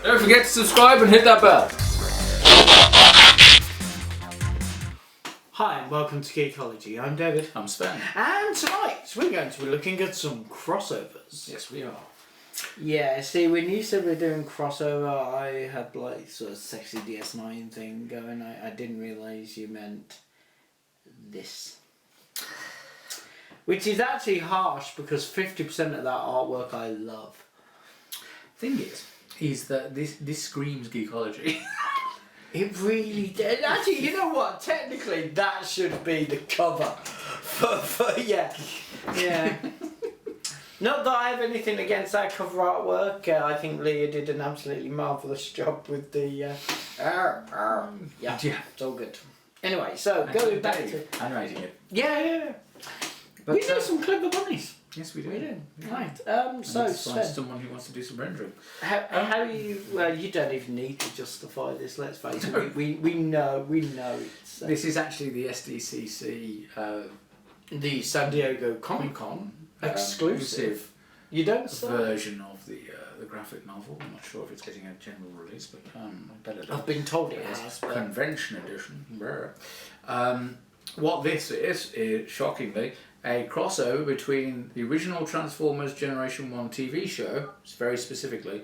Don't forget to subscribe and hit that bell. Hi and welcome to Geekology. I'm David. I'm Sven. And tonight we're going to be looking at some crossovers. Yes, we are. Yeah, see, when you said we're doing crossover, I had like sort of sexy DS9 thing going. I didn't realise you meant this. Which is actually harsh because 50% of that artwork I love. Thing is that this screams Geekology. It really did. Actually, you know what? Technically, that should be the cover. For yeah. Not that I have anything against that cover artwork. I think Leah did an absolutely marvellous job with the... Yeah, it's all good. Anyway, so going back to... Animating it. Yeah. But, we do some clever bunnies. Yes, we do. We do. Right. So Sven, find someone who wants to do some rendering. how you... Well, you don't even need to justify this, let's face it. We know it's... This is actually the SDCC... the San Diego Comic-Con exclusive. You don't say. Version of the graphic novel. I'm not sure if it's getting a general release, but better. I've been told it has. But... Convention edition. What this is shockingly, a crossover between the original Transformers Generation 1 TV show, very specifically,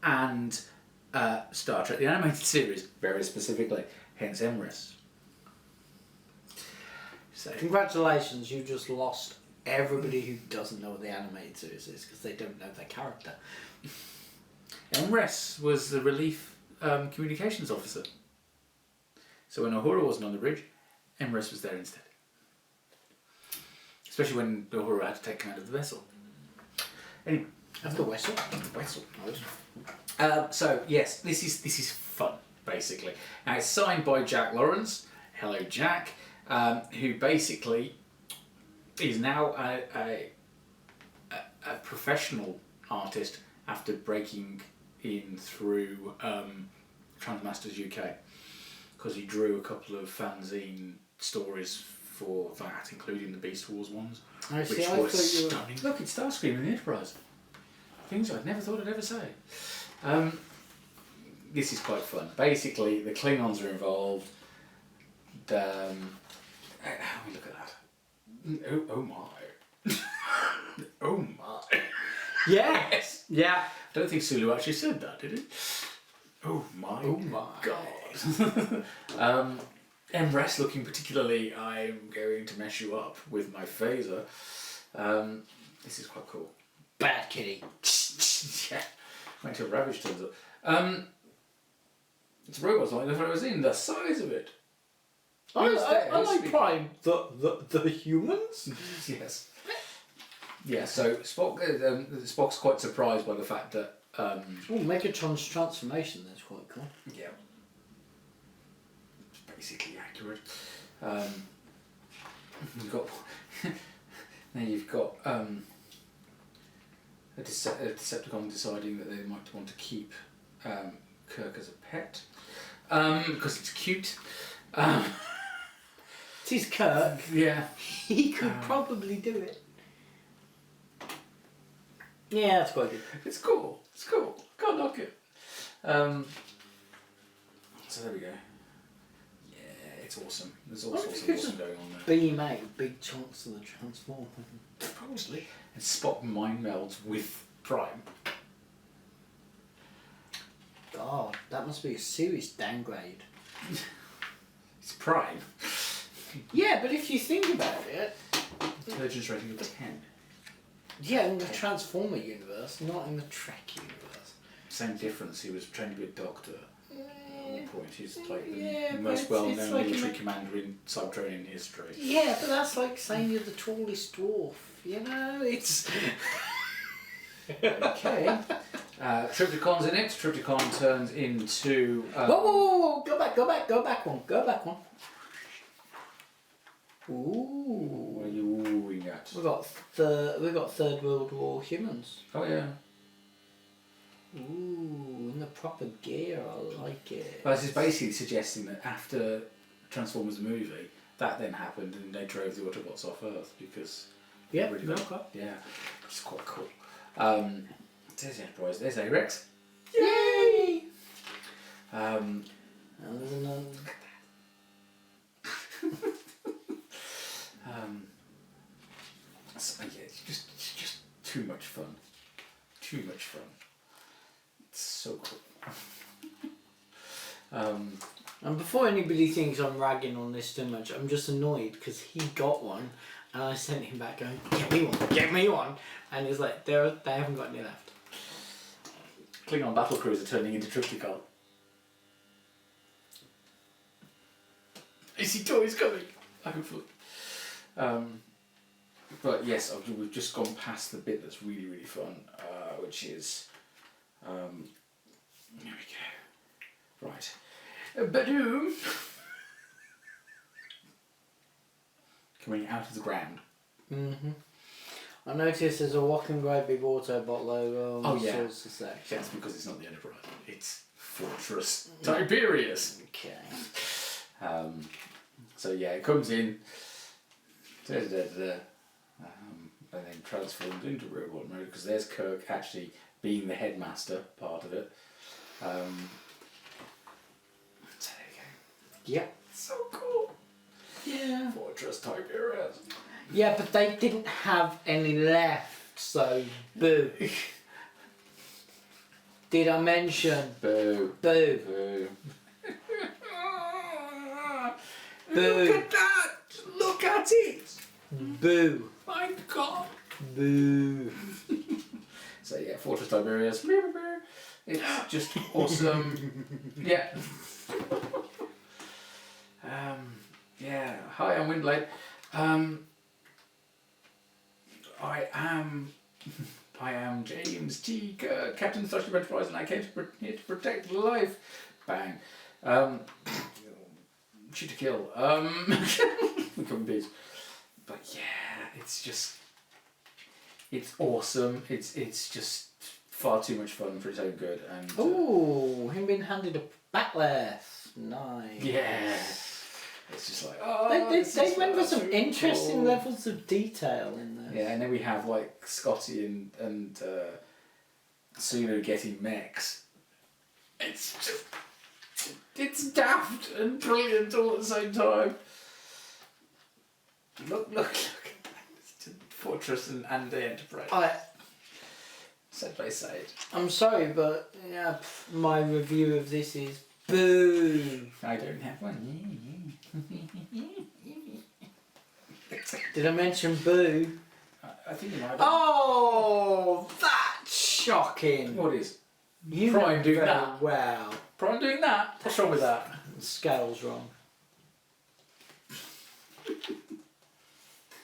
and Star Trek, the animated series, very specifically, hence MRES. So, congratulations, you just lost everybody who doesn't know what the animated series is because they don't know their character. MRES was the relief communications officer. So when Uhura wasn't on the bridge, MRES was there instead. Especially when Uhura had to take command of the vessel. Anyway, Of the vessel. So yes, this is fun basically. Now it's signed by Jack Lawrence. Hello, Jack. Who basically is now a professional artist after breaking in through Transmasters UK, because he drew a couple of fanzine stories for that, including the Beast Wars ones, which were stunning. Look, it's Starscream in the Enterprise. Things I'd never thought I'd ever say. This is quite fun. Basically, the Klingons are involved. How do we look at that? Oh my. Oh my. Yes. Yeah. I don't think Sulu actually said that, did he? Oh my God. MRES looking particularly, I'm going to mess you up with my phaser. This is quite cool. Bad kitty. Yeah. Wait till Ravage turns up. It's robots like the was in the size of it. I like Prime. The humans? Yes. Yeah, so Spock's quite surprised by the fact that... Megatron's transformation, that's quite cool. Yeah. It's basically accurate. You've got a Decepticon deciding that they might want to keep Kirk as a pet because it's cute. It is Kirk. Yeah. He could probably do it. Yeah, that's quite good. It's cool. Can't knock it. So there we go. Yeah, it's awesome. There's all sorts of awesome going on there. Beam out big chunks of the Transformer. Probably. And Spock mind melds with Prime. God, that must be a serious downgrade. It's Prime. Yeah, but if you think about it... Intelligence rating of 10. Yeah, in the Transformer universe, not in the Trek universe. Same difference, he was trained to be a doctor. At one point, he's like the Yeah, most but well-known it's like military commander in Cybertronian history. Yeah, but that's like saying you're the tallest dwarf, you know? It's... Okay. Triptychon's in it. Triptychon turns into... Whoa! Go back one. Ooh. What are you oohing at? We got Third World War humans. Oh yeah. Ooh, in the proper gear, I like it. Well, this is basically suggesting that after Transformers the movie, that then happened and they drove the Autobots off Earth because... Yeah, really it's quite cool. There's Enterprise, there's A-Rex. Yay! And there's another. So, yeah, it's just too much fun. Too much fun. It's so cool. And before anybody thinks I'm ragging on this too much, I'm just annoyed because he got one and I sent him back going, get me one. And he's like, they haven't got any left. Klingon battle cruiser turning into Triptychon. I see toys coming. Hopefully. But yes, we've just gone past the bit that's really, really fun, which is, here we go. Right. Badoom! Coming out of the ground. I noticed there's a Walking Great Big Autobot logo on all sorts of sections. That's because it's not the Enterprise. It's Fortress Tiberius. Okay. So yeah, it comes in, and then transforms into robot mode because there's Kirk actually being the headmaster part of it. So there you go. Yep. So cool. Yeah. Fortress Tiberius. Yeah, but they didn't have any left, so boo. Did I mention? Boo. Boo. Boo. Boo. Look at that! Look at it! Boo. My God! Boo. So yeah, Fortress Tiberius. It's just awesome. Yeah. Yeah. Hi, I'm Windblade. I am James T. Kirk, Captain of the Starship Enterprise, and I came here to protect life. Bang. Shoot to kill. We come in peace. But yeah, it's awesome. It's just far too much fun for its own good. And ooh, him being handed a backlash. Nice. yeah, it's just like they went for some interesting levels of detail in there. Yeah, and then we have like Scotty and Sulu getting mechs. It's daft and brilliant all at the same time. Look at that. It's Fortress and the Enterprise. Said by side. I'm sorry, but yeah, my review of this is boo. I don't have one. Did I mention boo? I think you might have. Oh, that's shocking. What is? You Prime know doing very that. well. Prime doing that? What's wrong with that? The scale's wrong.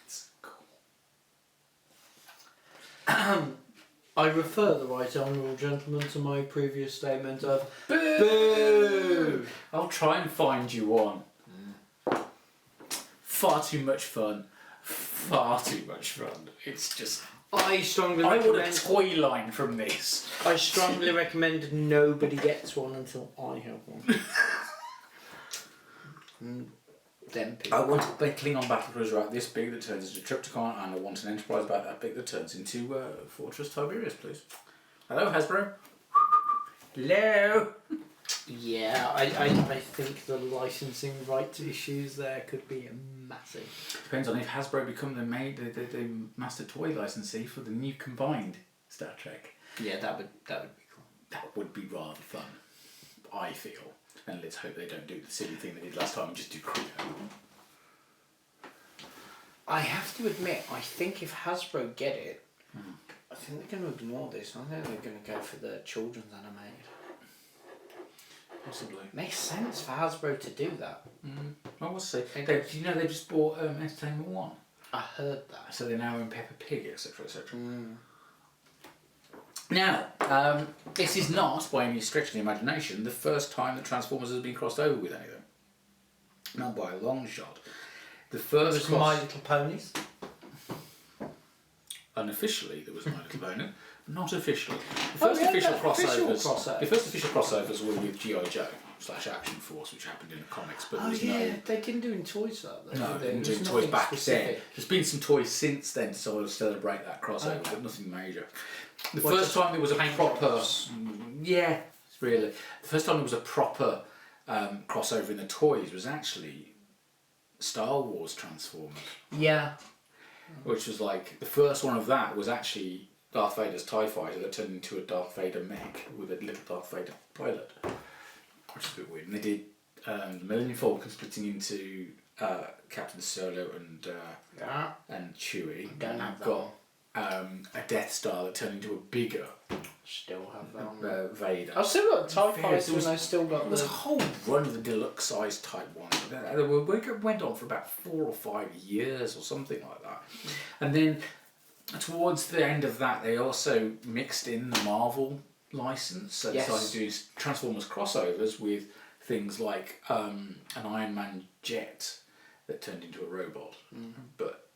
It's cool. I refer the right honourable gentleman to my previous statement of Boo! boo. I'll try and find you one. Far too much fun. Far too much fun. It's just. I strongly I want a recommend. toy line from this. I strongly recommend nobody gets one until I have one. Them people. I want a Klingon battle cruiser about this big that turns into Triptychon, and I want an Enterprise about that big that turns into Fortress Tiberius, please. Hello, Hasbro. Hello. Yeah, I think the licensing rights issues there could be massive. Depends on if Hasbro become the master toy licensee for the new combined Star Trek. Yeah, that would be cool. That would be rather fun, I feel. And let's hope they don't do the silly thing they did last time and just do Creo. I have to admit, I think if Hasbro get it, I think they're going to ignore this. I think they're going to go for the children's animated. Possibly. Makes sense for Hasbro to do that. Well, we'll see. Do you know they just bought Entertainment One? I heard that. So they're now in Peppa Pig, etc., etc. Now, this is not, by any stretch of the imagination, the first time that Transformers has been crossed over with anything. Not by a long shot. The first My Little Ponies. Unofficially, there was My Little Pony. Not officially. The first official crossovers. The first official crossovers were with G.I. Joe / Action Force, which happened in the comics. But they didn't do in toys though. No, they didn't do toys back then. There's been some toys since then to sort of celebrate that crossover, but nothing major. The first time there was a proper. Yeah, really. The first time there was a proper crossover in the toys was actually Star Wars Transformers. Yeah. Which was like, the first one of that was actually Darth Vader's TIE fighter that turned into a Darth Vader mech with a little Darth Vader pilot. Which is a bit weird. And they did Millennium Falcon splitting into Captain Solo and Chewie. Don't have that got a Death Star that turned into a bigger Still have that. Vader. I've still got TIE fighters and I've still got There was a whole run of the deluxe size type ones. It went on for about 4 or 5 years or something like that. And then towards the end of that, they also mixed in the Marvel license. So they started doing Transformers crossovers with things like an Iron Man jet that turned into a robot. But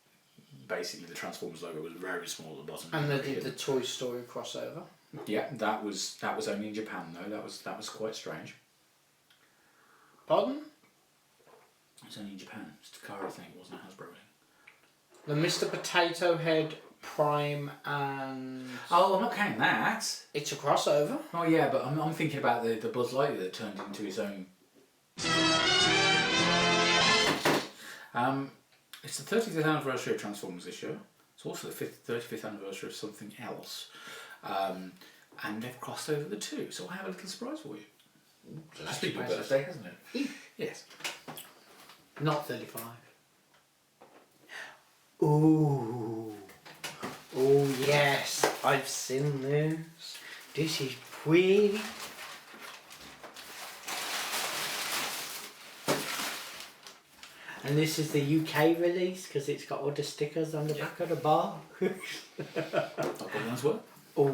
basically the Transformers logo was very small at the bottom. And they did the Toy Story crossover. Yeah, that was only in Japan though. That was quite strange. Pardon? It was only in Japan. It's a Takara thing, it wasn't a Hasbro thing. The Mr. Potato Head Prime and... Oh, I'm not counting that. It's a crossover. Oh yeah, but I'm thinking about the Buzz Lightyear that turned into his own. It's the 30th anniversary of Transformers this year. It's also the 35th anniversary of something else. And they've crossed over the two, so I have a little surprise for you. That's been your birthday, hasn't it? Yes. Not 35. Ooh. Oh yes, I've seen this. This is pretty. And this is the UK release because it's got all the stickers on the back of the bar. One's work. Oh,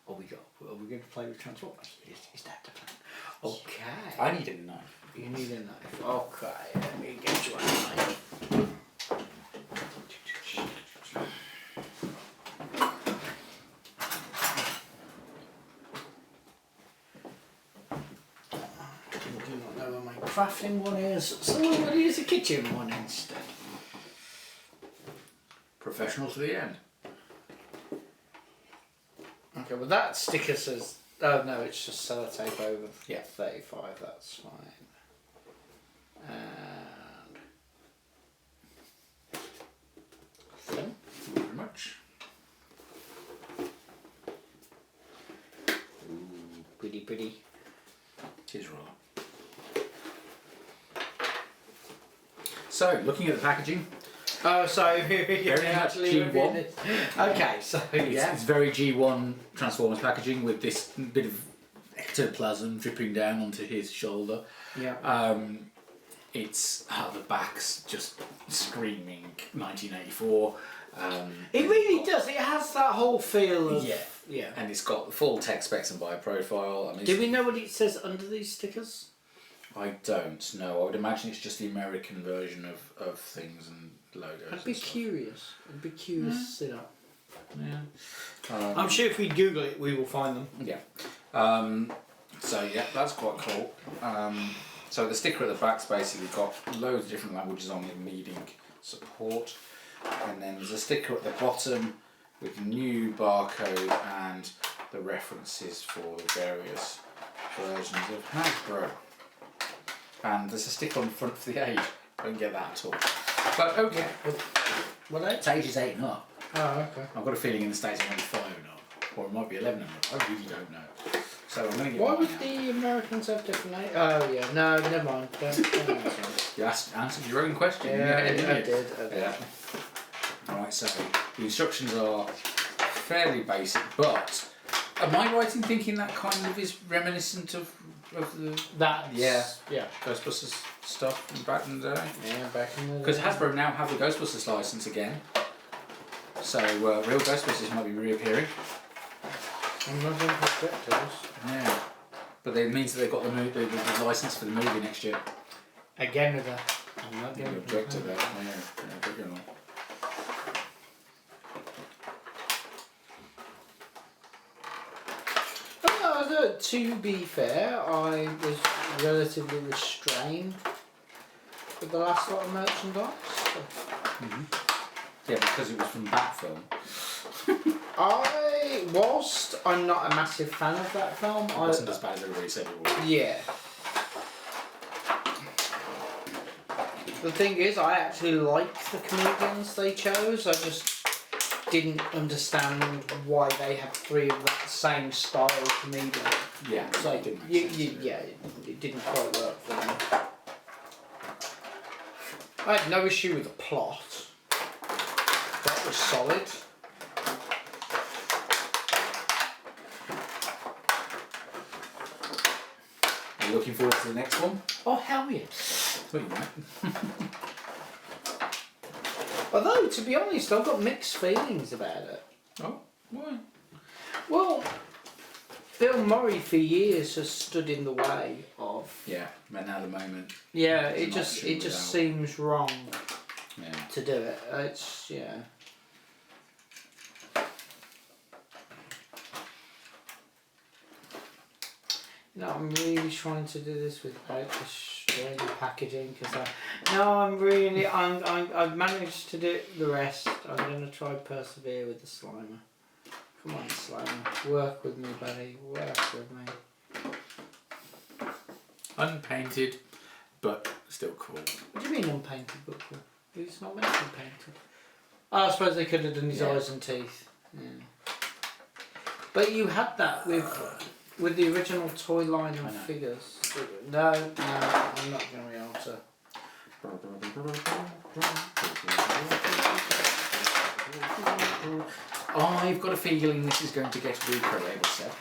are we going to play with Transformers? Is that the plan? Okay. I need a knife. You need a knife. Okay, let me get you a knife. I do not know where my crafting one is, so I'm going to use a kitchen one instead. Professional to the end. Okay, well that sticker says, oh no, it's just sellotape over 35, that's fine. And Thank you very much. ooh, pretty. Cheers, roller. So, looking at the packaging, Oh, so very much actually G1. Okay, so It's very G1 Transformers packaging with this bit of ectoplasm dripping down onto his shoulder. Yeah. It's the back's just screaming 1984. It really does. It has that whole feel of yeah. And it's got full tech specs and bi-profile. I mean, Do we know what it says under these stickers? I don't know. I would imagine it's just the American version of things and logos. I'd be curious. To see that. Yeah. I'm sure if we Google it, we will find them. Yeah. So yeah, that's quite cool. So the sticker at the back's basically got loads of different languages on it needing support, and then there's a sticker at the bottom with new barcode and the references for the various versions of Hasbro. And there's a sticker on the front for the age. I don't get that at all. But okay. What age? It's ages 8 and up. Oh, okay. I've got a feeling in the States it might be 5 and up. Or it might be 11 and up. I really don't know. So I'm going to get Why mine would out. the Americans have different age? Oh yeah, no, never mind. Don't answer. You answered your own question. Yeah, I didn't you? did. Yeah. Alright, so the instructions are fairly basic, but am I right in thinking that kind of is reminiscent of the Ghostbusters stuff from back in the day? Yeah, back in the day. Because Hasbro now have the Ghostbusters license again, so real Ghostbusters might be reappearing. I'm not going to object to this. Yeah, but it means that they've got the license for the movie next year. Again with that. I'm not You going to object to that, but you're not. To be fair, I was relatively restrained with the last lot of merchandise. Yeah, because it was from that film. I'm not a massive fan of that film. It wasn't as bad as everybody said it was. Yeah. The thing is, I actually liked the comedians they chose. I just didn't understand why they had 3 of that same style comedian. Yeah, So it didn't make sense. it didn't quite work for me. I had no issue with the plot. That was solid. Are you looking forward to the next one? Oh, hell yes. I thought you might. Although, to be honest, I've got mixed feelings about it. Oh, why? Well, Bill Murray for years has stood in the way of. Yeah, but now the moment. Yeah, There's it an just option without. seems wrong Yeah. to do it. It's No, I'm really trying to do this without the strange packaging because I've managed to do the rest. I'm gonna try persevere with the Slimer. Come on, Slimer, work with me, buddy. Work with me. Unpainted, but still cool. What do you mean unpainted but cool? It's not meant to be painted. Oh, I suppose they could have done his eyes and teeth. Yeah. But you had that with the original toy line of figures. No, I'm not going to be able to. I've got a feeling this is going to get recreated, Seb.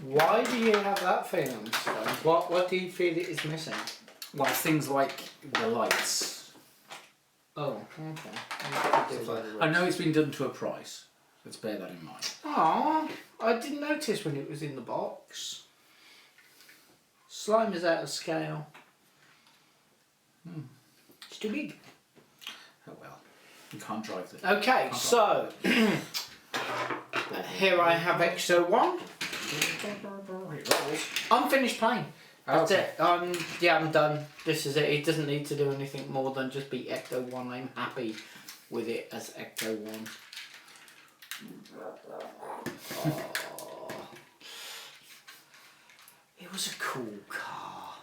Why do you have that feeling, Sven? What do you feel it is missing? Well, things like the lights. Oh, okay. I know it's been done to a price. Let's bear that in mind. Oh, I didn't notice when it was in the box. Slime is out of scale. It's too big. Oh well, you can't drive the. Okay, so here I have Ecto-1. I'm finished playing. That's it. I'm done. This is it. It doesn't need to do anything more than just be Ecto-1. I'm happy with it as Ecto-1. Oh. It was a cool car.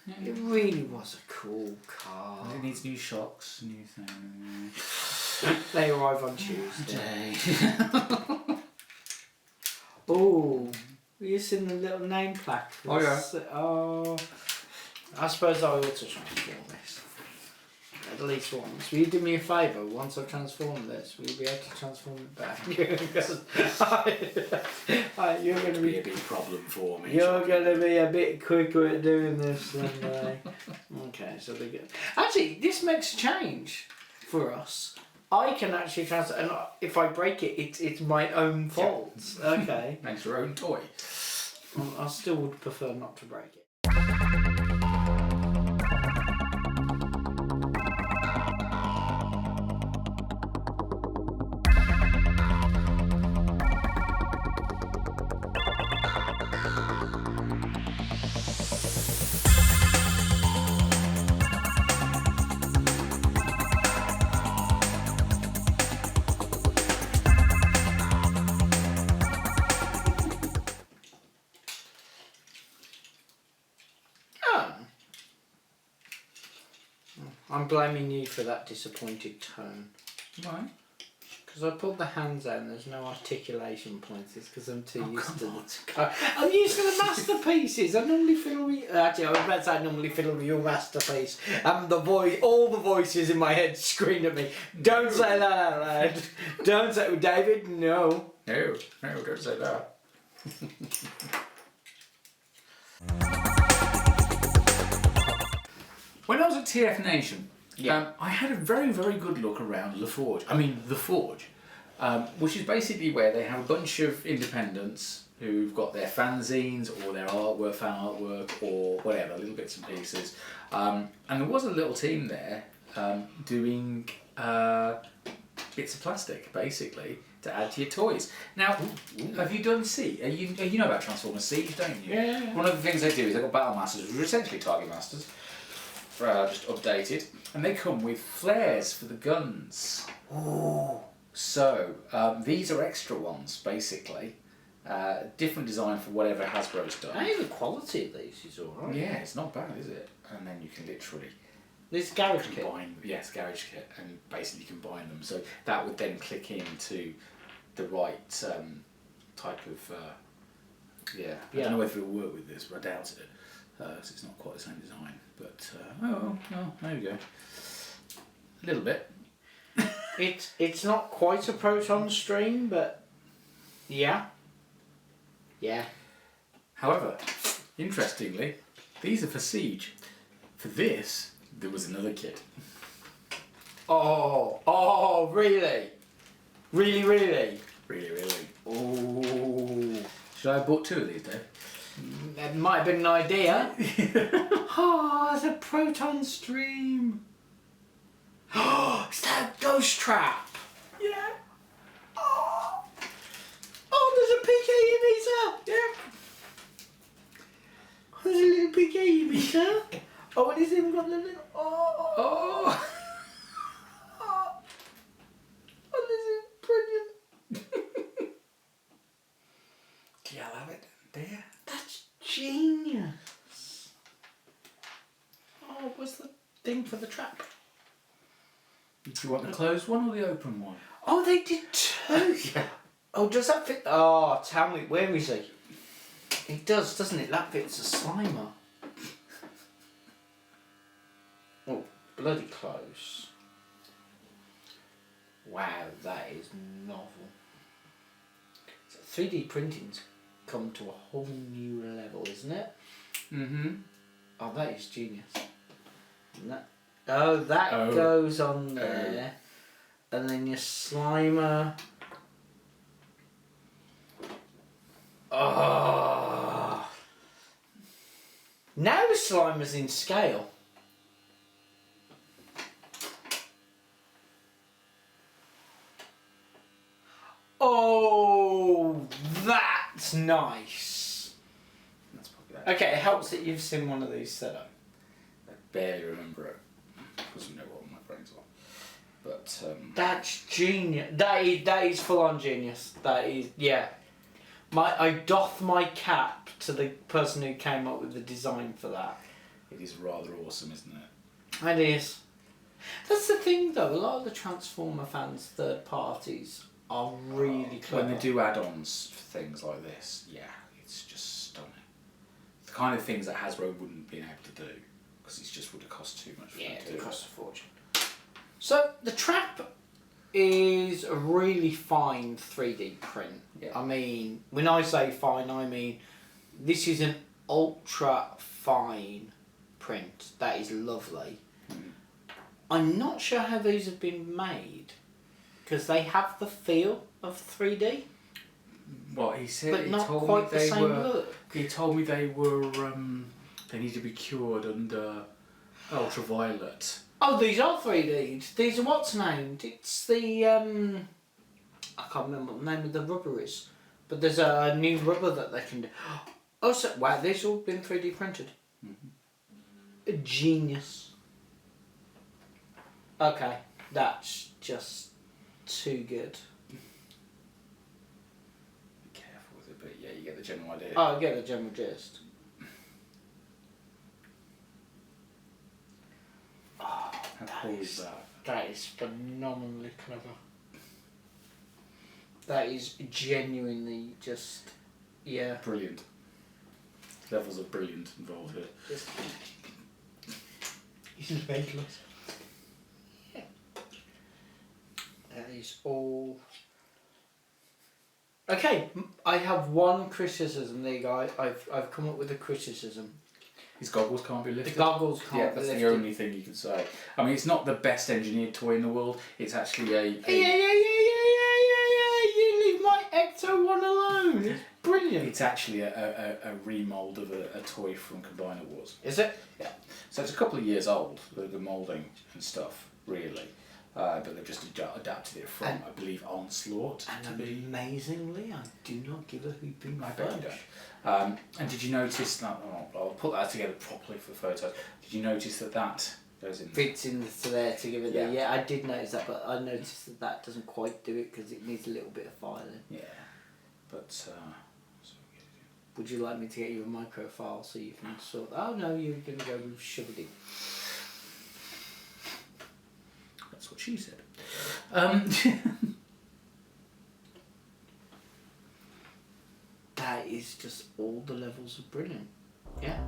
It really was a cool car. It needs new shocks, new things. They arrive on Tuesday. Oh, have you seen the little name plaque? Oh yeah. Oh, I suppose I ought to transform this. At least once. Will you do me a favour? Once I transform this, will you be able to transform it back? You're going to be a big problem for me. You're going to be a bit quicker at doing this than Okay, so they go. Actually, this makes a change for us. I can actually transfer, and if I break it, it's my own fault. Okay. Makes your own toy. I still would prefer not to break it. I'm blaming you for that disappointed tone. Why? Because I pulled the hands out and there's no articulation points. It's because I'm too used to the... I'm used to the masterpieces. I normally fiddle with... Actually, I was about to say I normally fiddle with your masterpiece. And all the voices in my head scream at me. Don't say that out loud. Don't say... David, no. No, don't say that. When I was at TF Nation, I had a very, very good look around the Forge, which is basically where they have a bunch of independents who've got their fanzines or their artwork, fan artwork or whatever, little bits and pieces. And there was a little team there doing bits of plastic, basically, to add to your toys. Now, have you done Siege? You know about Transformers Siege, don't you? Yeah. One of the things they do is they've got Battle Masters, which are essentially Target Masters, just updated, and they come with flares for the guns. Oh, So, these are extra ones, basically. Different design for whatever Hasbro's done. Hey, the quality of these is alright. Yeah, it's not bad, is it? And then you can literally This garage kit. combine, yes, garage kit, and basically combine them. So that would then click into the right type of, I don't know whether it'll work with this, but I doubt it. So it's not quite the same design. But, there we go. A little bit. It's not quite a proton stream, but yeah. However, interestingly, these are for Siege. For this, there was another kit. Oh, really? Really? Really. Oh. Should I have bought 2 of these, Dave? That might have been an idea. It's a proton stream. It's that ghost trap. Yeah. There's a PK emitter. Yeah. There's a little PK emitter. And it's even got the little. Oh, this is brilliant. Do you love it, dear? That's genius. What's the thing for the trap? Do you want the closed one or the open one? Oh, they did too. Yeah. Oh, does that fit? Oh, tell me, where is he? It does, doesn't it? That fits a Slimer. Oh, bloody close. Wow, that is novel. So 3D printing's come to a whole new level, isn't it? Mm-hmm. Oh, that is genius. And that goes on there. And then your Slimer. Oh. Now the Slimer's in scale. Oh, that's nice. That's probably that. Okay, it helps that you've seen one of these set up. I barely remember it because you know what my brain's on. But That's genius. That is full on genius. That is, yeah. I doff my cap to the person who came up with the design for that. it is rather awesome, isn't it? It is. That's the thing though, a lot of the Transformer fans, third parties, are really clever. When they do add-ons for things like this, yeah, it's just stunning. The kind of things that Hasbro wouldn't be able to do because it just would have cost too much for them to do. It costs a fortune. So the trap is a really fine 3D print. Yeah. I mean, when I say fine, I mean this is an ultra fine print. That is lovely. Mm. I'm not sure how these have been made because they have the feel of 3D, What he said, but he not told quite me the they same were. look. He told me they were. They need to be cured under ultraviolet. Oh, these are 3D. These are what's named. It's the I can't remember what the name of the rubber is, but there's a new rubber that they can do. Oh, so wow, these all been 3D printed. Mm-hmm. A genius. Okay, that's just too good. Be careful with it, but yeah, you get the general idea. Oh, I get the general gist. Oh, How cool is that? That is phenomenally clever. That is genuinely just, yeah. Brilliant. Levels of brilliant involved here. Just, he's faceless. Yeah. That is all. Okay, I have one criticism. There you go. I've come up with a criticism. His goggles can't be lifted. The goggles can't Yeah, be that's lifted. the only thing you can say. I mean, it's not the best engineered toy in the world. It's actually a Yeah. You leave my Ecto one alone. It's brilliant. it's actually a remold of a toy from Combiner Wars. Is it? Yeah. So it's a couple of years old, the moulding and stuff, really. But they've just adapted it from, I believe, Onslaught to And be. amazingly, I do not give a hooping I bet you fudge. don't. And did you notice that? I'll put that together properly for photos. Did you notice that goes in. Fits into there to give it Yeah. the... Yeah, I did notice that, but I noticed that that doesn't quite do it because it needs a little bit of filing. Yeah, but Would you like me to get you a microfile so you can sort... Oh no, you're going to go shove it in. that's what she said. That is just all the levels of brilliant. Yeah.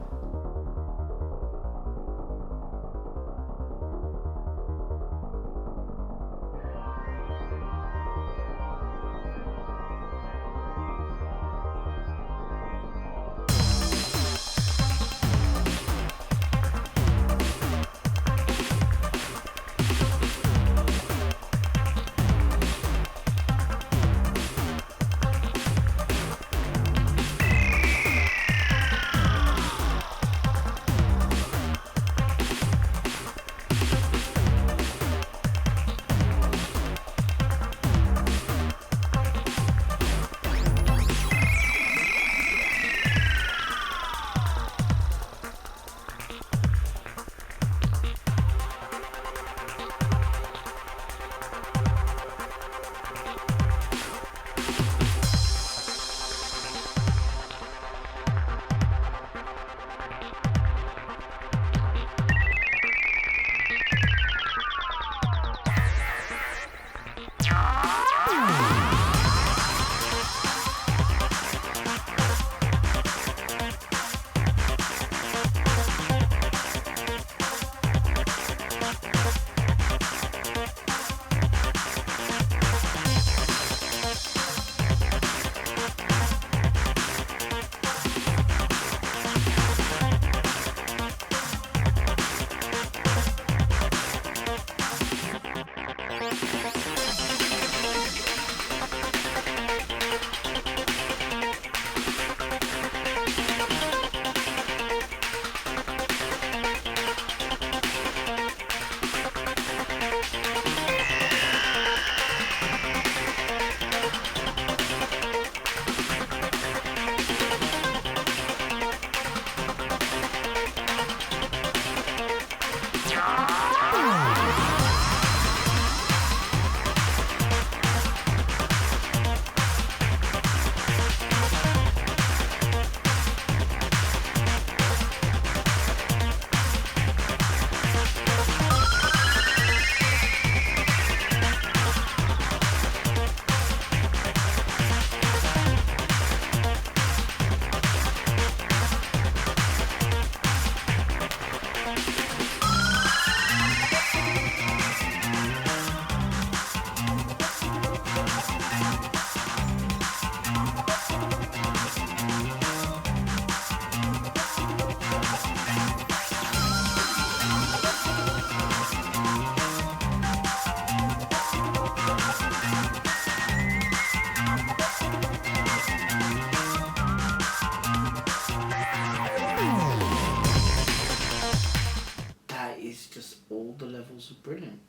Brilliant.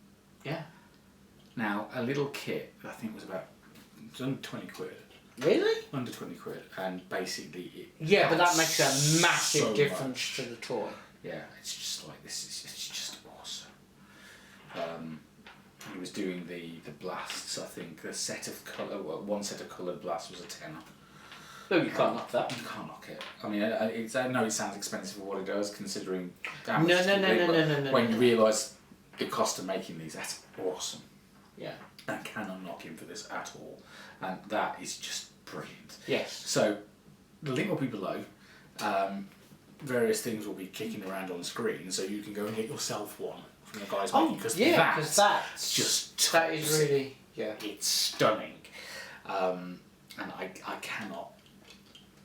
Yeah. Now, a little kit, I think was about, it was under 20 quid. Really? Under 20 quid, and basically it... Yeah, but that makes a massive so difference much to the toy. Yeah, it's just like, it's just awesome. He was doing the blasts, I think, a set of one set of coloured blasts was a tenner. No, you can't knock that. You can't knock it. I mean, I know it sounds expensive for what it does, considering how much No. when you realise the cost of making these, that's awesome. Yeah. I cannot knock him for this at all. And that is just brilliant. Yes. So, the link will be below. Various things will be kicking around on screen, so you can go and get yourself one from the guys making, because that's just that is really, yeah. It's stunning. And I cannot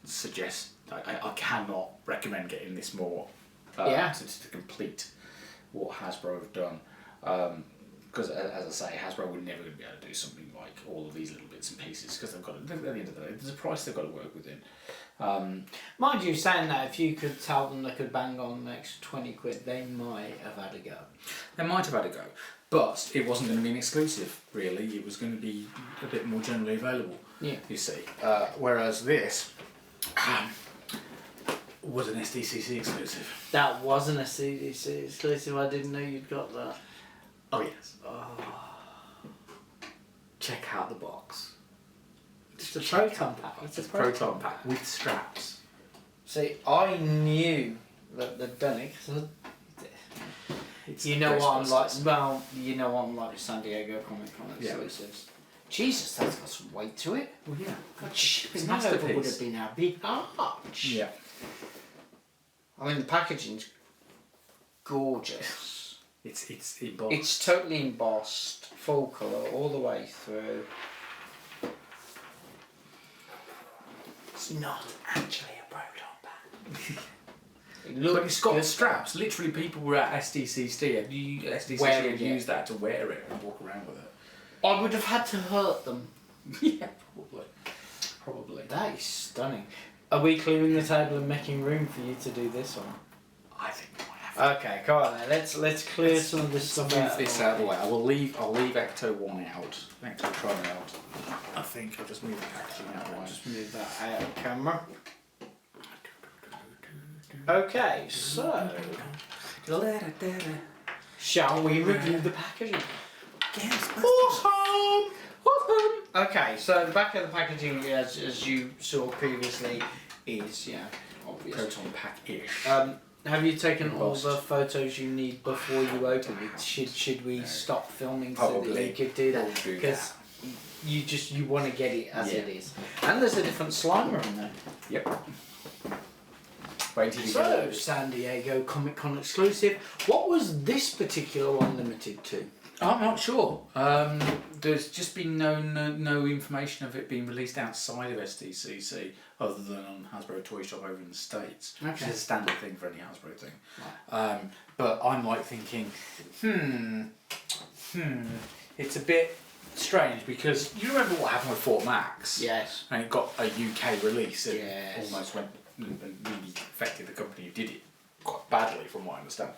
suggest, I cannot recommend getting this more to complete what Hasbro have done. Because as I say, Hasbro would never be able to do something like all of these little bits and pieces, because they've got at the end of the day, there's a price they've got to work within. Mind you, saying that, if you could tell them they could bang on an extra 20 quid, they might have had a go. They might have had a go, but it wasn't going to be an exclusive, really. It was going to be a bit more generally available, yeah. you see. Whereas this, was an SDCC exclusive. That wasn't a CDC exclusive. I didn't know you'd got that. Oh yes. Oh. Check out the box. It's a proton pack. It's a proton pack with straps. See, I knew that they'd done it. You know what I'm like. Well, you know what I'm like with San Diego Comic Con exclusives. Jesus, that's got some weight to it. Well, yeah. Shipping that over would have been a big arch. Yeah. I mean, the packaging's gorgeous. It's embossed. It's totally embossed, full colour, all the way through. It's not actually a proton pack. But it's got straps. Literally, people were at SDCC and used that to wear it and walk around with it. I would have had to hurt them. Yeah, probably. That is stunning. Are we clearing the table and making room for you to do this one? I think we might have to. Okay, come on then. Let's clear some of this stuff out. Move this out of the way. I'll leave Ecto 1 out. Ecto Tron out. I think I'll just move the packaging out of the way. Just move that out of camera. Okay, so shall we review the packaging? Yes, Awesome! Okay, so the back of the packaging, as you saw previously, is obvious. proton pack-ish. Have you taken all the photos you need before you open it? Should we stop filming so that you could do that? Because you want to get it as it is. And there's a different Slimer in there. Yep. Wait till you So, get those. San Diego Comic Con exclusive. What was this particular one limited to? I'm not sure. There's just been no information of it being released outside of SDCC other than on Hasbro Toy Shop over in the States, which is a standard thing for any Hasbro thing. Right. But I'm like thinking, it's a bit strange because you remember what happened with Fort Max? Yes. And it got a UK release and almost went and really affected the company who did it quite badly, from what I understand.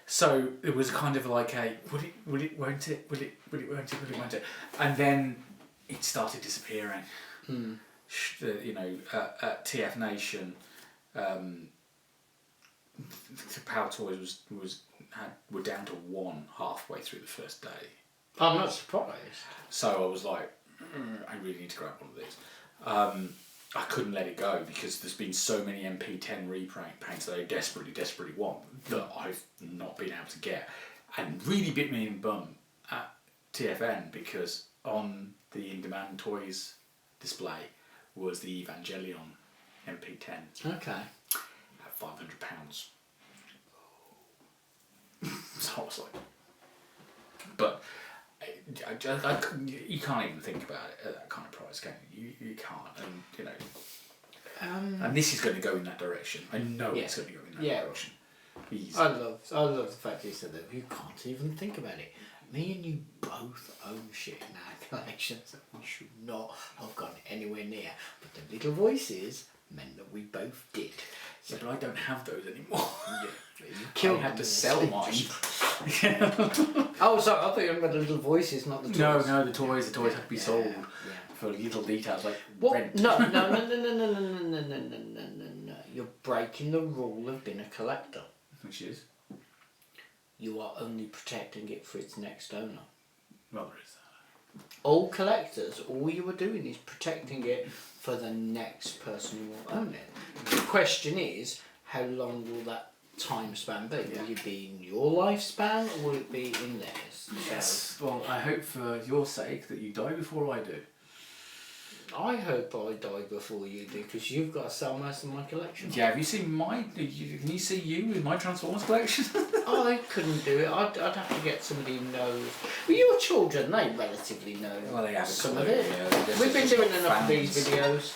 So it was kind of like a will it, won't it, will it, won't it, and then it started disappearing. At TF Nation, the Power Toys were down to 1 halfway through the first day. I'm not surprised. So I was like, I really need to grab one of these. I couldn't let it go because there's been so many MP10 repaints that I desperately want that I've not been able to get, and really bit me in the bum at TFN because on the in-demand toys display was the Evangelion MP10. Okay. At £500. So I was like, but you can't even think about it at that kind of price, can you? You can't, and and this is going to go in that direction. I know it's going to go in that direction. Easy. I love the fact you said that. You can't even think about it. Me and you both own shit in our collections that we should not have gone anywhere near, but the little voices meant that we both did. So, but I don't have those anymore. You had to sell mine. Oh, sorry, I thought you were about the little voices, not the toys. No, the toys had to be sold for little details like rent. No. You're breaking the rule of being a collector. Which is? You are only protecting it for its next owner. Well, there is that. All collectors, all you are doing is protecting it for the next person who will own it. The question is, how long will that time span be? Will it be in your lifespan or will it be in theirs? Yes. Well, I hope for your sake that you die before I do. I hope I die before you do, because you've got to sell most of my collection. Yeah, have you seen can you see you with my Transformers collection? I couldn't do it. I'd have to get somebody who knows. Well, your children, they relatively know They have some of it. We've been doing enough of these videos.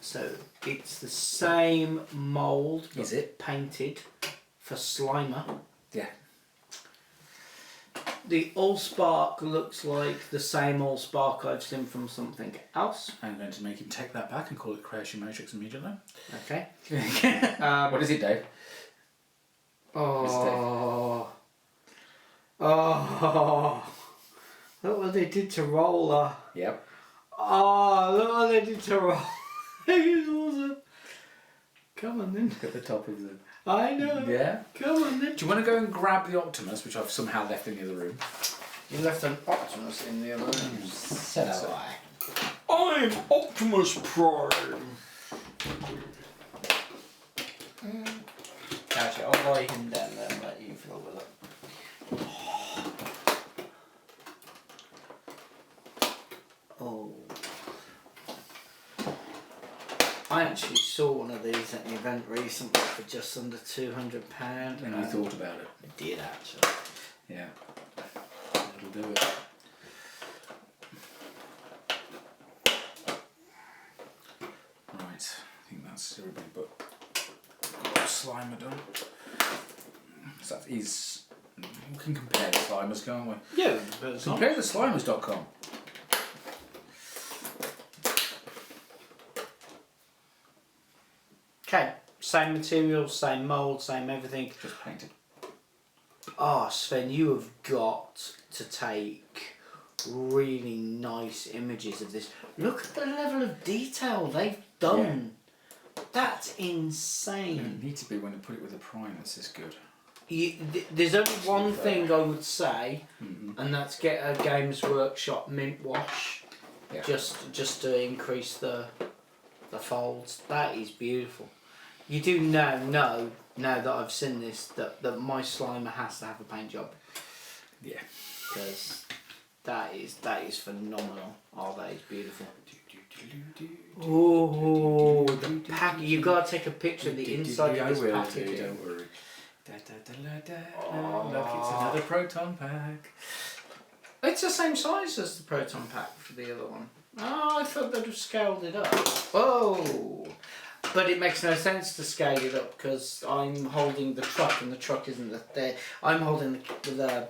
So, it's the same mould. Is it? Painted for Slimer. Yeah. The Allspark looks like the same Allspark I've seen from something else. I'm going to make him take that back and call it Creation Matrix immediately. Okay. What is it, Dave? Oh. Look what they did to Roller. Yep. Oh, look on editor. It's awesome. Come on then. Look at the top of the... I know. Yeah? Come on then. Do you want to go and grab the Optimus, which I've somehow left in the other room? You left an Optimus in the other room. So do I. I'm Optimus Prime! Actually, I'll lay him down there and let you fill with it. Oh. I actually saw one of these at an event recently for just under £200. And you thought about it? I did actually. Yeah. That'll do it. Right. I think that's everybody but Slimer done. So that is... We can compare the Slimers, can't we? Yeah, but it's Compare the Slimers.com. Okay, same material, same mould, same everything. Just painted. Oh, Sven, you have got to take really nice images of this. Look at the level of detail they've done. Yeah. That's insane. It needs to be when you put it with a prime that's this good. There's only one thing I would say, and that's get a Games Workshop mint wash, just to increase the folds. That is beautiful. You do know that I've seen this that my Slimer has to have a paint job. Yeah. Because that is phenomenal. Oh, that is beautiful. Oh, the pack! You gotta take a picture of the inside of this packaging. Don't worry. Oh, look, it's another proton pack. It's the same size as the proton pack for the other one. Oh, I thought they'd have scaled it up. Oh, but it makes no sense to scale it up because I'm holding the truck and the truck isn't there. I'm holding the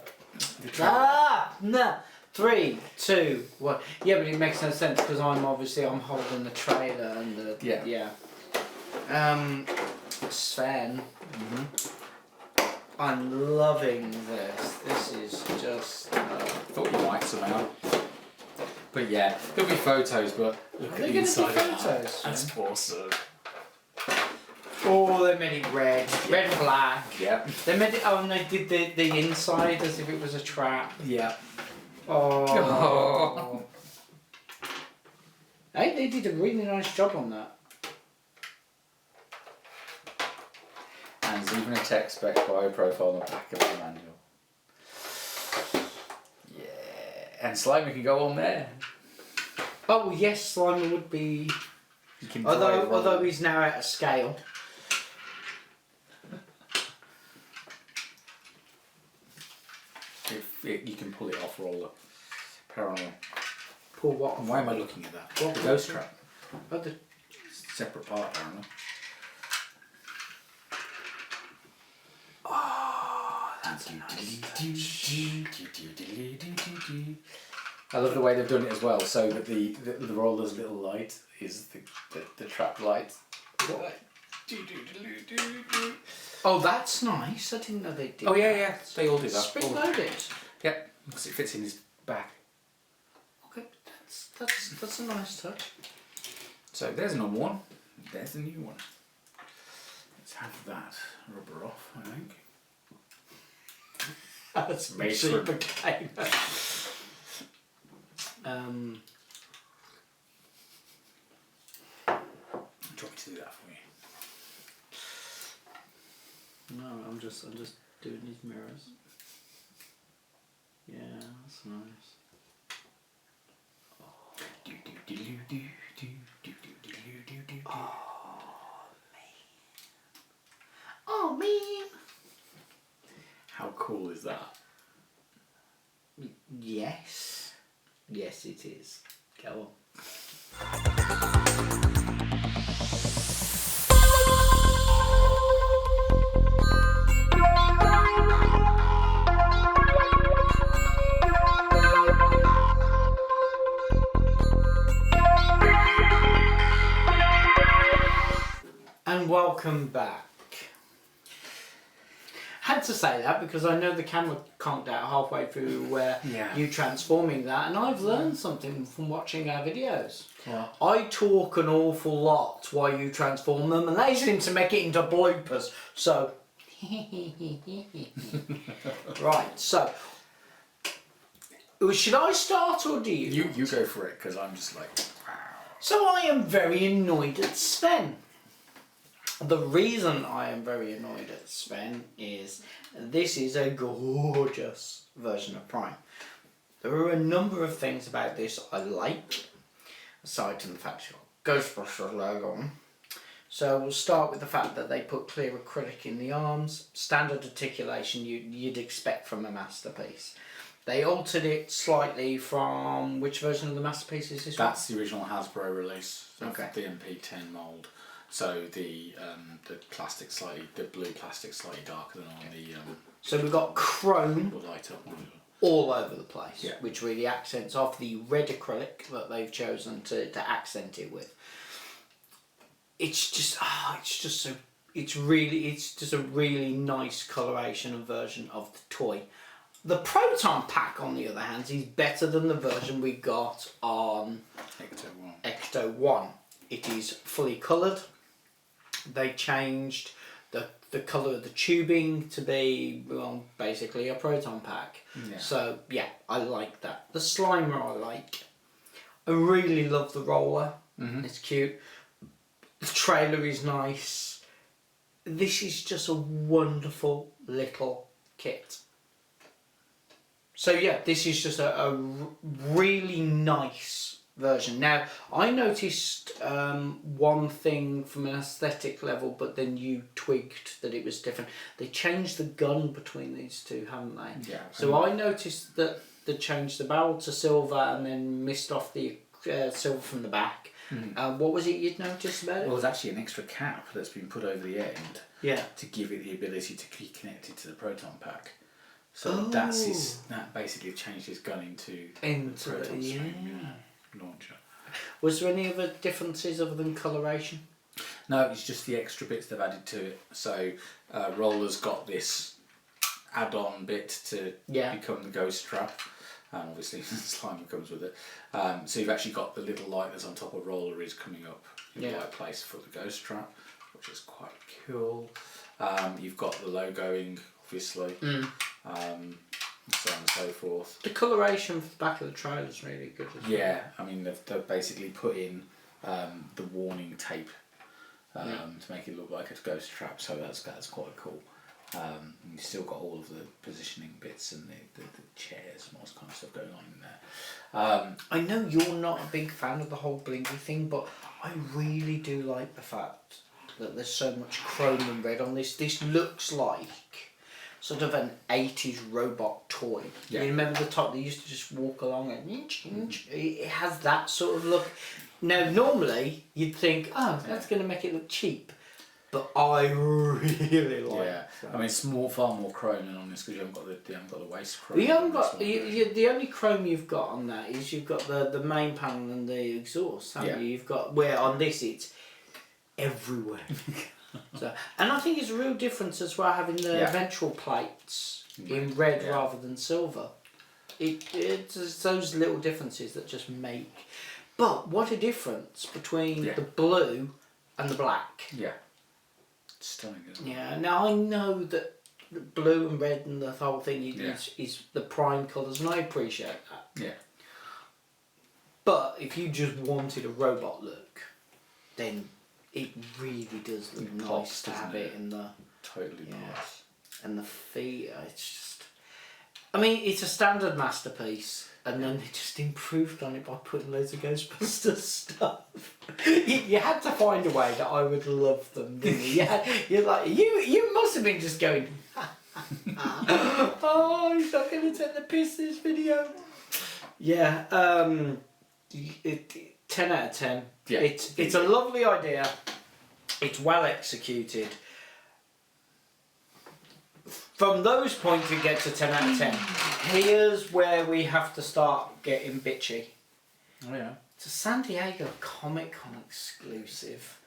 truck. No. 3, 2, 1. Yeah, but it makes no sense because I'm holding the trailer and the yeah. Sven. I'm loving this. This is just... thought you might somehow. But yeah, there'll be photos, but look at the inside of that. That's awesome. Oh, they made it red. Red and black. Yeah. They made it... Oh, and they did the inside as if it was a trap. Yeah. Oh. Hey, they did a really nice job on that. And there's even a tech spec bio profile on the back of the manual. Yeah. And Slimer can go on there. Oh yes, Slimer would be. Although he's now out of scale. You can pull it off, roller. Apparently. Pull what? Why am I looking at that? What? The ghost trap. Oh, the separate part, apparently. Oh, that's a nice touch. I love the way they've done it as well, so that the roller's little light is the trap light. What? Oh, that's nice. I didn't know they did. Oh yeah, they all do that. Spring loaded. Yep, because it fits in his back. Okay, that's a nice touch. So there's another one. There's the new one. Let's have that rubber off, I think. That's Made super for- game. Do you want me to do that for you? No, I'm just doing these mirrors. Yeah, that's nice. Oh man! How cool is that? Yes. Yes, it is. Go on. And welcome back. Had to say that because I know the camera conked out halfway through Yeah. you transforming that, and I've learned something from watching our videos. Yeah. I talk an awful lot while you transform them, and they seem to make it into bloopers. So, right. So, should I start or do you? You go for it because I'm just like, wow. So I am very annoyed at Sven. The reason I am very annoyed at Sven is this is a gorgeous version of Prime. There are a number of things about this I like, aside from the fact it's got Ghostbusters logo on. So we'll start with the fact that they put clear acrylic in the arms, standard articulation you'd expect from a masterpiece. They altered it slightly from which version of the masterpiece is this one? That's the original Hasbro release. Okay. The MP10 mould. So the plastic the blue plastic slightly darker than on the. So we've got chrome light up one. all over the place, Yeah. which really accents off the red acrylic that they've chosen to accent it with. It's just it's just a really nice coloration and version of the toy. The Proton Pack, on the other hand, is better than the version we got on Ecto 1. It is fully coloured. They changed the colour of the tubing to be, well, basically a Proton Pack. Yeah. So, yeah, I like that. The Slimer I like. I really love the roller. Mm-hmm. It's cute. The trailer is nice. This is just a wonderful little kit. So yeah, this is just a really nice version. Now, I noticed one thing from an aesthetic level, but then you twigged that it was different. They changed the gun between these two, haven't they? Yeah. So I noticed that they changed the barrel to silver and then missed off the silver from the back. Mm. What was it you'd noticed about it? Well, there's actually an extra cap that's been put over the end. Yeah. To give it the ability to be connected to the Proton Pack. So Oh. that basically changed his gun into the Proton Stream launcher. Was there any other differences other than coloration? No, it's just the extra bits they've added to it. So Roller's got this add-on bit to become the ghost trap. Obviously, Slimer comes with it. So you've actually got the little light that's on top of Roller is coming up in the right place for the ghost trap, which is quite cool. You've got the logoing, obviously, so on and so forth. The coloration for the back of the trailer is really good as well. Yeah, I mean, they've basically put in the warning tape to make it look like a ghost trap, so that's quite cool. You've still got all of the positioning bits and the chairs and all this kind of stuff going on in there. I know you're not a big fan of the whole blinky thing, but I really do like the fact that there's so much chrome and red on this. This looks like sort of an 80s robot toy. Yeah. You remember the top they used to just walk along and it has that sort of look. Now normally you'd think, oh, that's going to make it look cheap. But I really like it. I mean, it's far more chrome than on this because you haven't got the waist chrome. You haven't got the only chrome you've got on that is you've got the main panel and the exhaust, haven't you? You've got where on this it's everywhere. So, and I think it's a real difference as well having the ventral plates in red rather than silver. It's those little differences that just make. But what a difference between the blue and the black. Yeah. Stunning, isn't it? Yeah, now I know that the blue and red and the whole thing is the prime colours, and I appreciate that. Yeah. But if you just wanted a robot look, then it really does look nice to have it in the... Totally nice. And the feet, it's just... I mean, it's a standard masterpiece, and then they just improved on it by putting loads of Ghostbusters stuff. You had to find a way that I would love them, didn't you? You must have been just going, oh, he's not going to take the piss this video. Yeah, 10 out of 10. Yeah. It's a lovely idea. It's well executed. From those points we get to 10 out of 10. Here's where we have to start getting bitchy. Oh yeah. It's a San Diego Comic Con exclusive.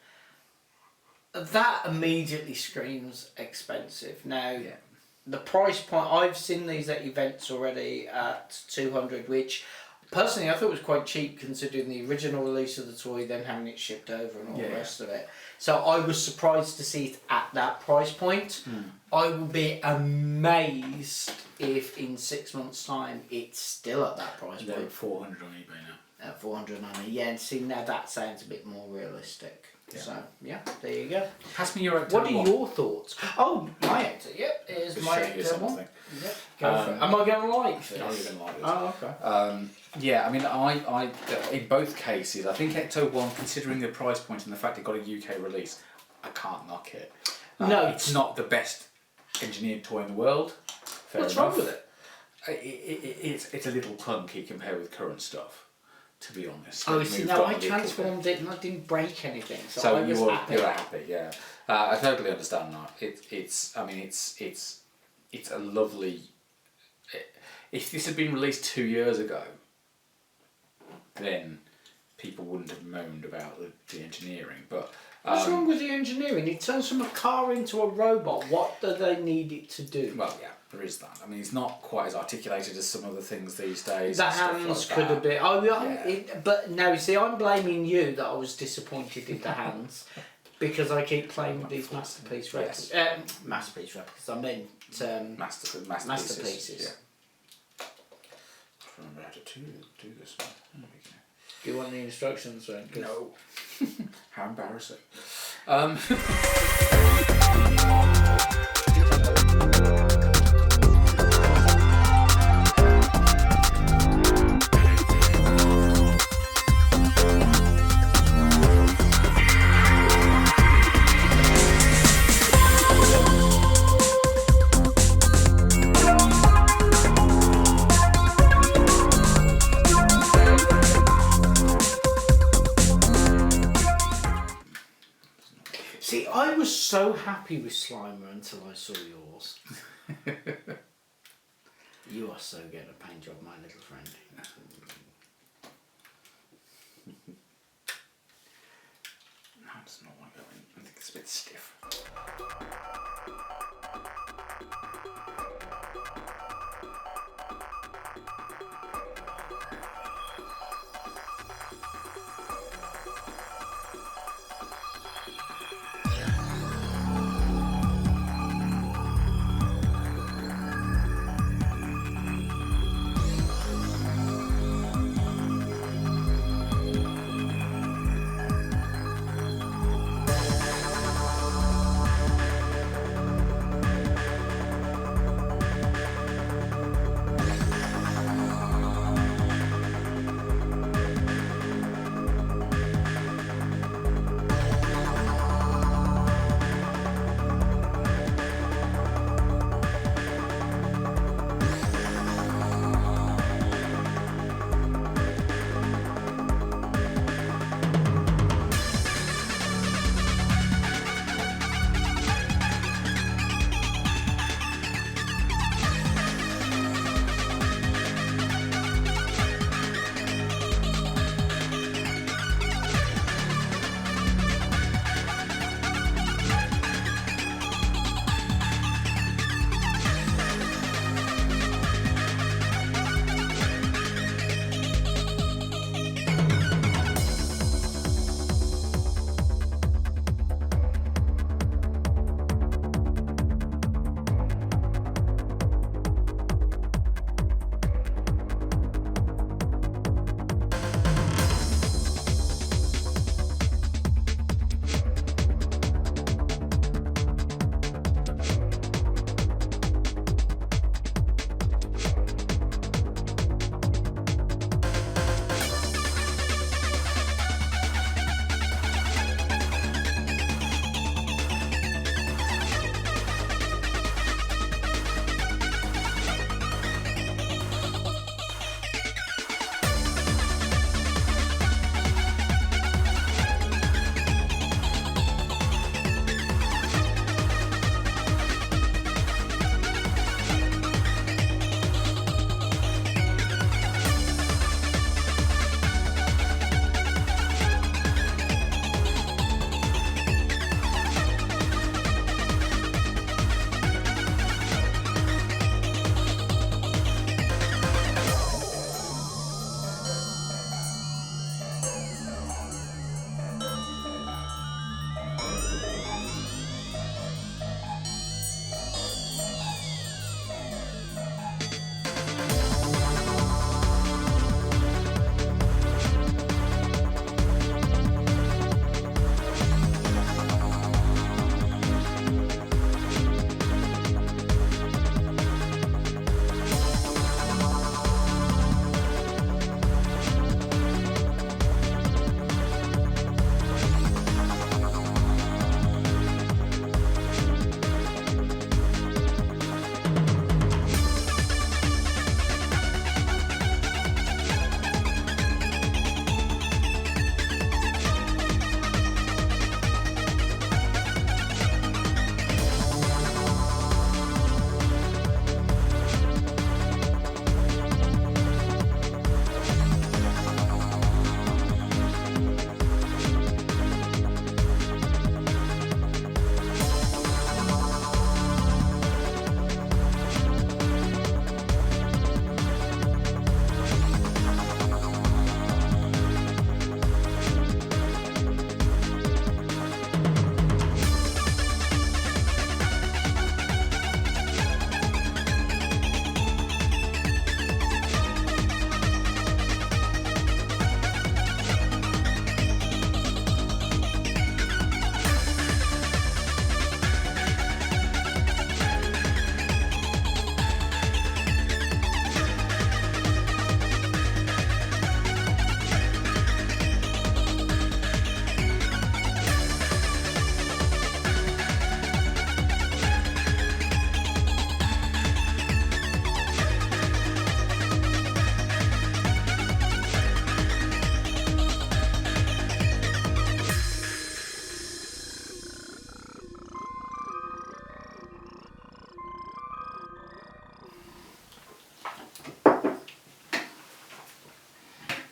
That immediately screams expensive. Now, the price point, I've seen these at events already at 200, which personally I thought was quite cheap considering the original release of the toy, then having it shipped over and all the rest of it. So I was surprised to see it at that price point. I would be amazed if in 6 months' time it's still at that price They're point. at 400 on eBay now. At 490, yeah, and see now that sounds a bit more realistic. Yeah. So yeah, there you go. Pass me your Ecto What are one. your thoughts? Oh, my Ecto, yep, here's Just my show you Ecto one. something. Yep, go for it. Am I going to like this? No, you're going to like this. Oh, okay. Yeah, I mean, I in both cases, I think Ecto 1, considering the price point and the fact it got a UK release, I can't knock it. No. It's not the best engineered toy in the world. Fair What's enough. wrong with it? It's a little clunky compared with current stuff, to be honest. Oh, They've see, moved no, on I a little transformed it and I didn't break anything, so So I was happy. you're happy, yeah. I totally understand that. It's a lovely. If this had been released 2 years ago, then people wouldn't have moaned about the engineering. But What's wrong with the engineering? It turns from a car into a robot. What do they need it to do? well, yeah, there is that. I mean, it's not quite as articulated as some other things these days. The and stuff hands like could that. have been. Oh, Yeah. but no, see, I'm blaming you that I was disappointed in the hands because I keep playing with these masterpiece replicas. Masterpiece replicas. I meant Masterpieces. masterpieces. Yeah. I remember how to do this one. There we go. Do you want the instructions, Sven? No. How embarrassing. See, I was so happy with Slimer until I saw yours. You are so getting a paint job, my little friend. No, it does not want to go in. I think it's a bit stiff.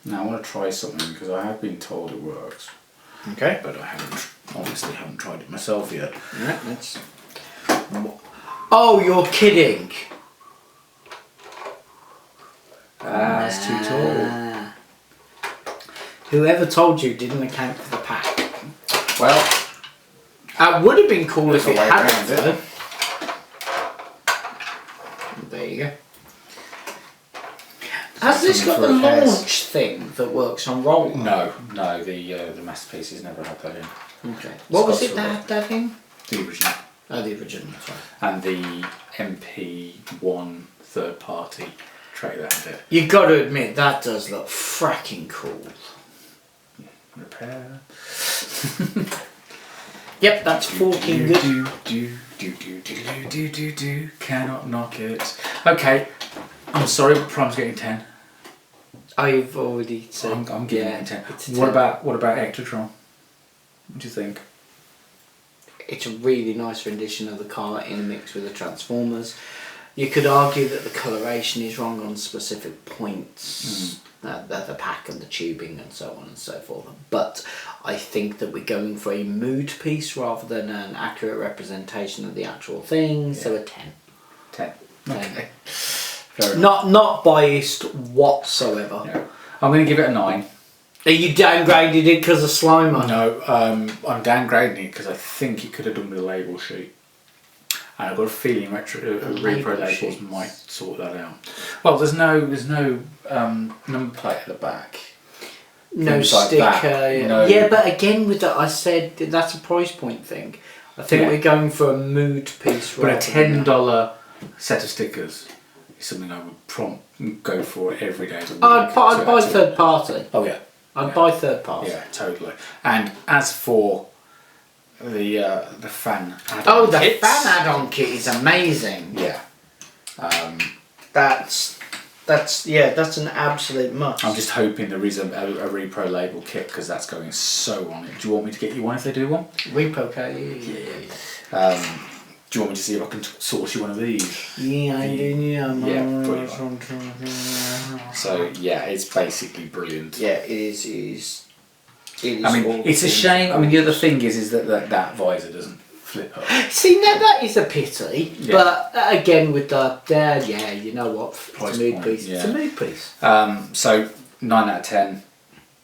Now I want to try something because I have been told it works. Okay. But I obviously haven't tried it myself yet. Right, let's... Oh, you're kidding! It's too tall. Whoever told you didn't account for the pack. Well, It would have been cool if it way had around it. though. There you go. Has this got the launch thing that works on roll? No, the masterpieces never had that in. Okay. What was it that had that in? The original. Oh, the original, that's right. And the MP1 third party tray that had it. You got to admit, that does look fracking cool. Repair. Yep, that's forking good. Cannot knock it. Okay, I'm sorry, but Prime's getting 10. I've already said. I'm giving it a 10. It's a 10. What about Ectotron? What do you think? It's a really nice rendition of the car in a mix with the Transformers. You could argue that the coloration is wrong on specific points, the pack and the tubing and so on and so forth. But I think that we're going for a mood piece rather than an accurate representation of the actual thing. Yeah. So a 10. 10. 10. Okay. Not biased whatsoever. No. I'm going to give it a 9. Are you downgraded it because of Slimer? No, I'm downgrading it because I think it could have done with a label sheet. And I've got a feeling repro labels might sort that out. Well, there's no number plate at the back. No Things sticker. like that. No. Yeah, but again with that, I said that's a price point thing. I think we're going for a mood piece. But a $10 set of stickers is something I would go for every day of the week. I'd buy third party. Oh yeah. I'd buy third party. Yeah, totally. And as for the fan add-on Oh, the kits, fan add-on kit is amazing. Yeah. That's an absolute must. I'm just hoping there is a repro label kit because that's going so on it. Do you want me to get you one if they do one? Repro kit. Yeah. Do you want me to see if I can source you one of these? Yeah, I do. Yeah, so yeah, it's basically brilliant. Yeah, it is. I mean, it's a shame. I mean, the other thing is that visor doesn't flip up. See, now that is a pity. Yeah. But again, with you know what? Price It's a mood point, piece. yeah. It's a mood piece. So 9 out of 10.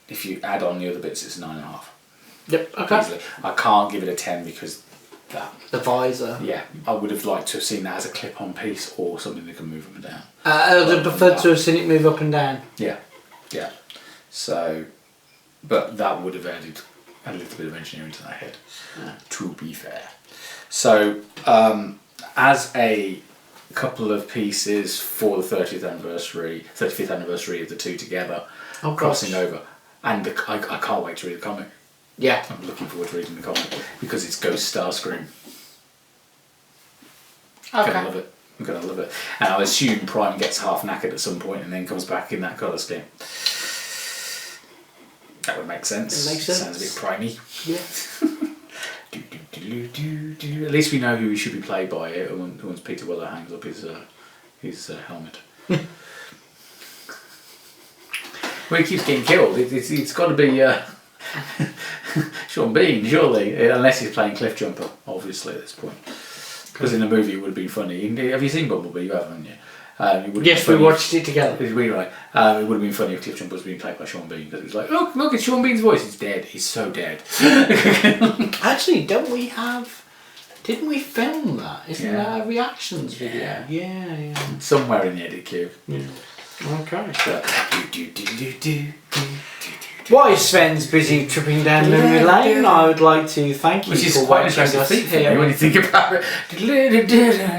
If you add on the other bits, it's 9.5. Yep. Okay. Easily. I can't give it a 10 because the visor. Yeah, I would have liked to have seen that as a clip-on piece or something that can move up and down. I would have preferred to have seen it move up and down. Yeah. So, but that would have added a little bit of engineering to that head, to be fair. So, as a couple of pieces for the 35th anniversary of the two together, crossing over, and I can't wait to read the comic. Yeah. I'm looking forward to reading the comic because it's Ghost Starscream. Okay. I'm gonna love it. And I'll assume Prime gets half knackered at some point and then comes back in that colour scheme. That would make sense. It makes sense. Sounds a bit primey. Yeah. At least we know who he should be played by once Peter Weller hangs up his helmet. Well, he keeps getting killed. It's got to be Sean Bean, surely, unless he's playing Cliffjumper, obviously at this point. Because in the movie it would have been funny. Have you seen Bumblebee? You haven't, you? Yes, we watched it together. It's really right. It would have been funny if Cliffjumper was being played by Sean Bean because it was like, look, it's Sean Bean's voice. He's dead. He's so dead. Actually, didn't we film that? Isn't that a reactions video? Yeah. Somewhere in the edit queue. Yeah. Okay. But, While Sven's busy tripping down memory lane, I would like to thank you which is for quite an watching interesting us feat for me here. when you think about it.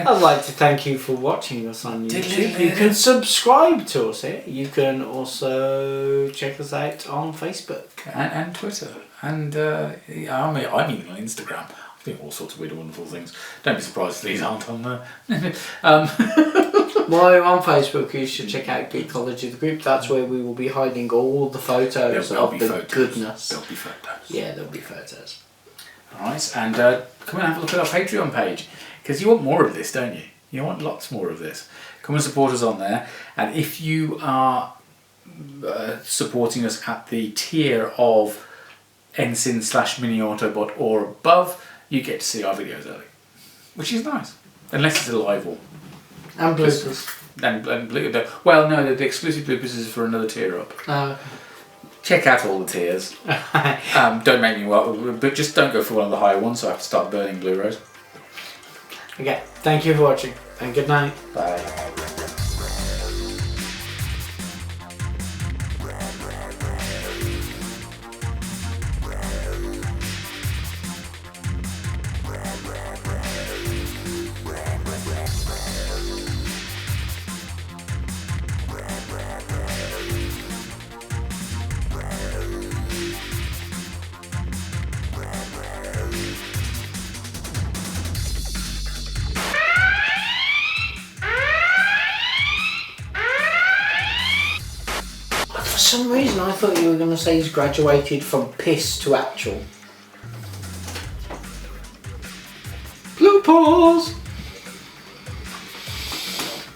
I'd like to thank you for watching us on YouTube. You can subscribe to us here. You can also check us out on Facebook. And Twitter. And I'm even on Instagram. I think all sorts of weird and wonderful things. Don't be surprised if these aren't on there. While you're on Facebook, you should check out Geekology, the group. That's where we will be hiding all the photos There'll of be the photos. goodness. There'll be photos. Yeah, there'll be photos. Alright, and come and have a look at our Patreon page. Because you want more of this, don't you? You want lots more of this. Come and support us on there. And if you are supporting us at the tier of Ensign/Mini Autobot or above, you get to see our videos early, which is nice, unless it's a live one. And bloopers. Well, no, the exclusive bloopers is for another tier up. Check out all the tiers. Don't make me but just don't go for one of the higher ones, so I have to start burning Blu-rays. Okay, thank you for watching, and good night. Bye. For some reason I thought you were going to say he's graduated from piss to actual. Bloopers!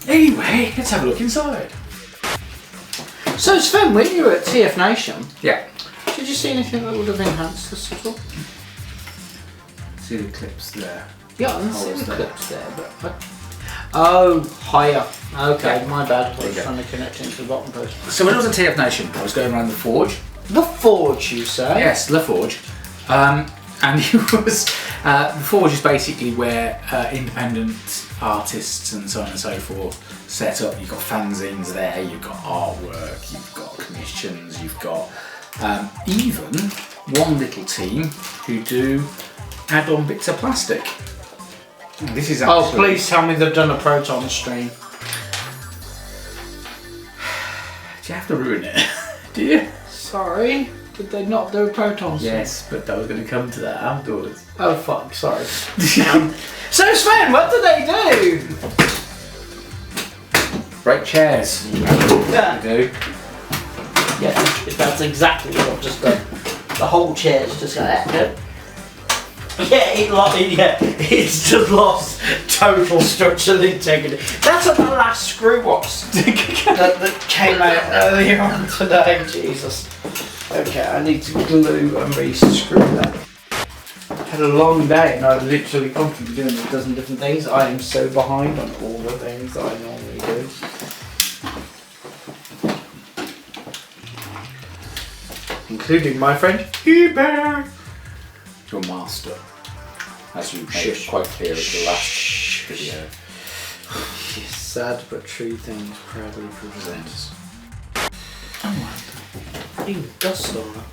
Anyway, let's have a look inside. So Sven, when you were at TF Nation, Yeah. did you see anything that would have enhanced this at all? See the clips there. Yeah, I didn't see the clips there, but... Oh, higher. Okay, Yeah. my bad. I was Okay. trying to connect into the bottom post. So when I was at TF Nation, I was going around the Forge. The Forge, you say? Yes, the Forge. And it was... the Forge is basically where independent artists and so on and so forth set up. You've got fanzines there, you've got artwork, you've got commissions, you've got even one little team who do add-on bits of plastic. This is actually... Oh, please tell me they've done a Proton stream. Do you have to ruin it? Do you? Sorry, did they not do a Proton stream? Yes, but I was going to come to that afterwards. Oh fuck, sorry. So Sven, what did they do? Break chairs. Yeah. You do. Yeah, that's exactly what I've just done. The whole chair's just like that. Yeah, it's just lost total structural integrity. That's what the last screw was that came out earlier on today. Jesus. Okay, I need to glue and re-screw that. I had a long day and I've literally constantly doing a dozen different things. I am so behind on all the things that I normally do. Including my friend Hubert. Your master. As you made quite clear at the last video. Yes, sad but true things proudly presents. Oh my. Ew, dust on it.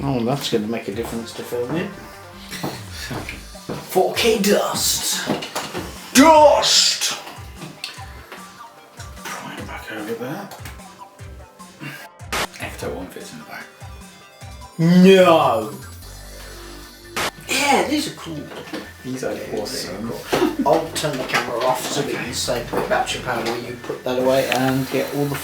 Oh, that's going to make a difference to filming. 4K dust! Dust! Pry it back over there. Ecto 1 fits in the back. No! Yeah, these are cool. These are awesome. I'll turn the camera off so we can save a bit of battery power while you put that away and get all the